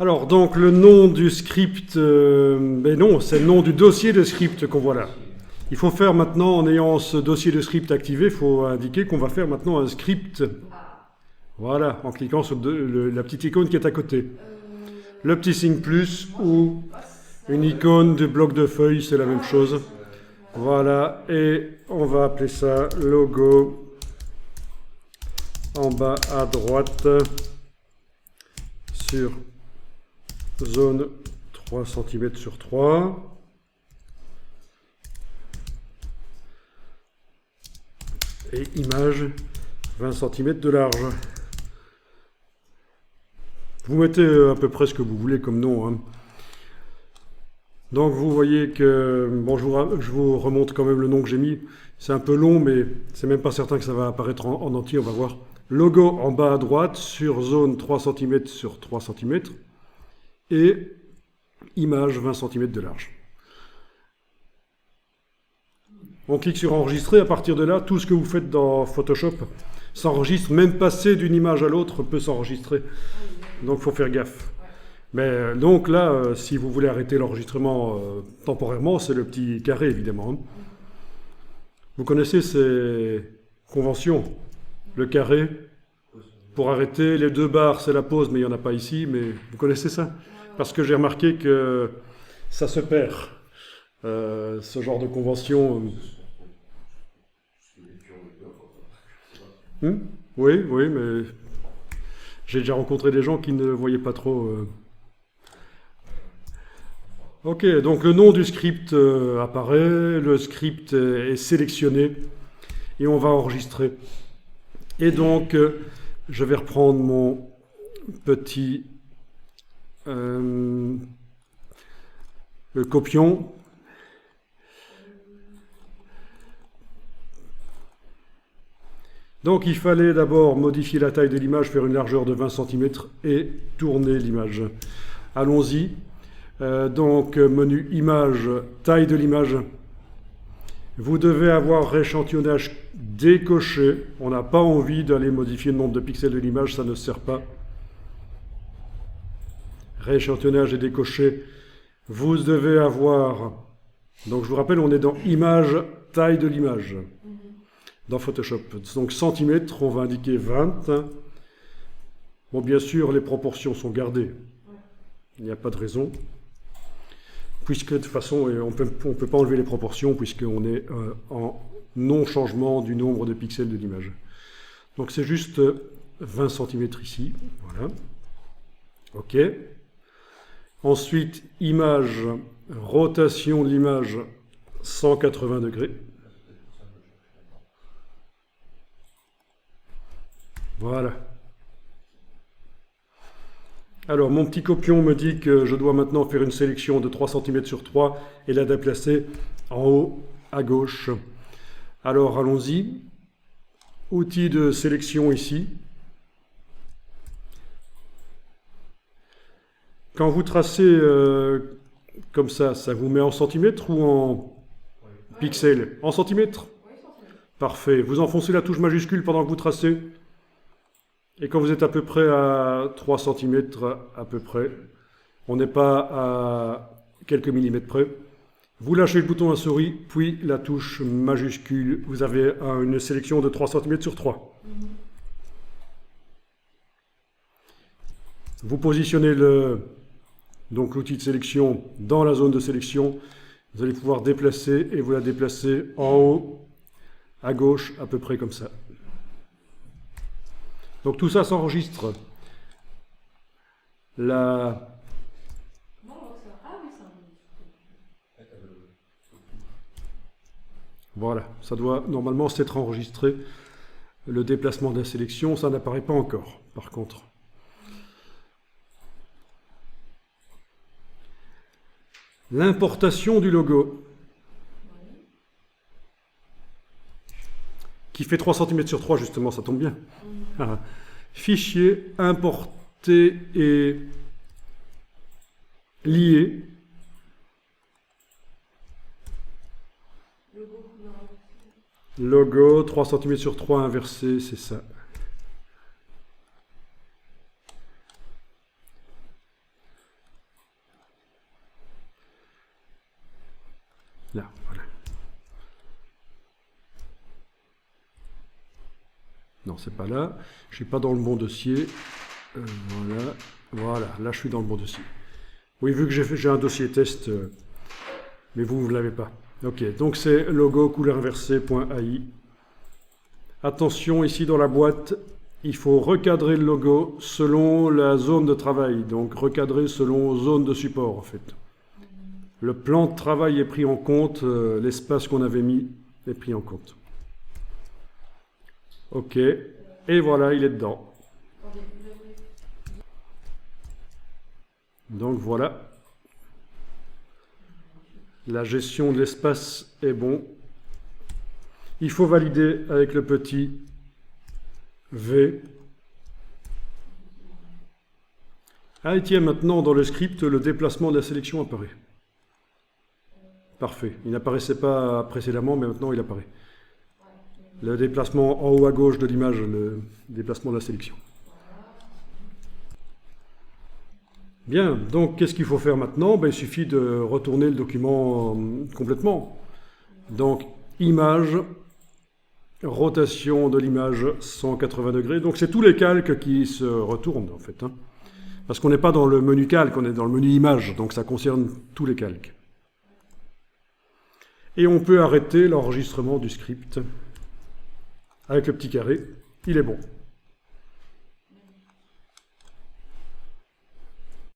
Alors, donc, le nom du script, ben non, c'est le nom du dossier de script qu'on voit là. Il faut faire maintenant, en ayant ce dossier de script activé, il faut indiquer qu'on va faire maintenant un script. Voilà, en cliquant sur la petite icône qui est à côté. Le petit signe plus ou une icône de bloc de feuilles, c'est la même chose. Voilà, et on va appeler ça logo en bas à droite sur zone 3 cm sur 3. Et image 20 cm de large. Vous mettez à peu près ce que vous voulez comme nom, hein. Donc vous voyez que, bon, je vous remonte quand même le nom que j'ai mis. C'est un peu long, mais c'est même pas certain que ça va apparaître en entier, on va voir. Logo en bas à droite sur zone 3 cm sur 3 cm et image 20 cm de large. On clique sur enregistrer, à partir de là, tout ce que vous faites dans Photoshop s'enregistre, même passer d'une image à l'autre peut s'enregistrer. Donc il faut faire gaffe. Mais donc là, si vous voulez arrêter l'enregistrement temporairement, c'est le petit carré évidemment. Vous connaissez ces conventions? Le carré, pour arrêter, les 2 barres c'est la pause, mais il n'y en a pas ici, mais vous connaissez ça? Parce que j'ai remarqué que ça se perd, ce genre de convention. Oui, oui, mais j'ai déjà rencontré des gens qui ne voyaient pas trop. Ok, donc le nom du script apparaît, le script est sélectionné et on va enregistrer. Et donc, je vais reprendre mon petit copion. Donc il fallait d'abord modifier la taille de l'image, faire une largeur de 20 cm et tourner l'image. Allons-y. Donc menu image, taille de l'image. Vous devez avoir rééchantillonnage décoché. On n'a pas envie d'aller modifier le nombre de pixels de l'image, ça ne sert pas. Rééchantillonnage et décoché. Vous devez avoir... Donc je vous rappelle, on est dans image, taille de l'image. Dans Photoshop. Donc centimètres, on va indiquer 20. Bon, bien sûr, les proportions sont gardées. Il n'y a pas de raison. Puisque de toute façon, on peut pas enlever les proportions puisqu'on est en non-changement du nombre de pixels de l'image. Donc c'est juste 20 cm ici. Voilà. OK. Ensuite, image, rotation de l'image 180 degrés. Voilà. Alors, mon petit copion me dit que je dois maintenant faire une sélection de 3 cm sur 3 et la déplacer en haut à gauche. Alors, allons-y. Outil de sélection ici. Quand vous tracez comme ça vous met en centimètres ou en pixels? En centimètres? Parfait. Vous enfoncez la touche majuscule pendant que vous tracez. Et quand vous êtes à peu près à 3 cm, à peu près, on n'est pas à quelques millimètres près, vous lâchez le bouton à souris, puis la touche majuscule, vous avez une sélection de 3 cm sur 3. Vous positionnez donc l'outil de sélection dans la zone de sélection, vous allez pouvoir déplacer et vous la déplacez en haut, à gauche, à peu près comme ça. Donc tout ça s'enregistre. Voilà, ça doit normalement s'être enregistré. Le déplacement de la sélection, ça n'apparaît pas encore, par contre. L'importation du logo, qui fait 3 cm sur 3, justement, ça tombe bien. Fichier, importer et lier. Logo, 3 cm sur 3 inversé, c'est ça. Là, voilà. Non, c'est pas là. Je suis pas dans le bon dossier. Voilà. Voilà, là je suis dans le bon dossier. Oui, vu que j'ai un dossier test, mais vous ne l'avez pas. Ok, donc c'est logo couleur inversée.ai. Attention, ici dans la boîte, il faut recadrer le logo selon la zone de travail. Donc recadrer selon zone de support en fait. Le plan de travail est pris en compte, l'espace qu'on avait mis est pris en compte. Ok, et voilà, il est dedans. Donc voilà, la gestion de l'espace est bon. Il faut valider avec le petit V. Ah et tiens, maintenant dans le script, le déplacement de la sélection apparaît. Parfait, il n'apparaissait pas précédemment, mais maintenant il apparaît. Le déplacement en haut à gauche de l'image, le déplacement de la sélection. Bien, donc qu'est-ce qu'il faut faire maintenant? Ben, il suffit de retourner le document complètement. Donc, image, rotation de l'image 180 degrés. Donc c'est tous les calques qui se retournent en fait. Hein. Parce qu'on n'est pas dans le menu calque, on est dans le menu image. Donc ça concerne tous les calques. Et on peut arrêter l'enregistrement du script avec le petit carré. Il est bon.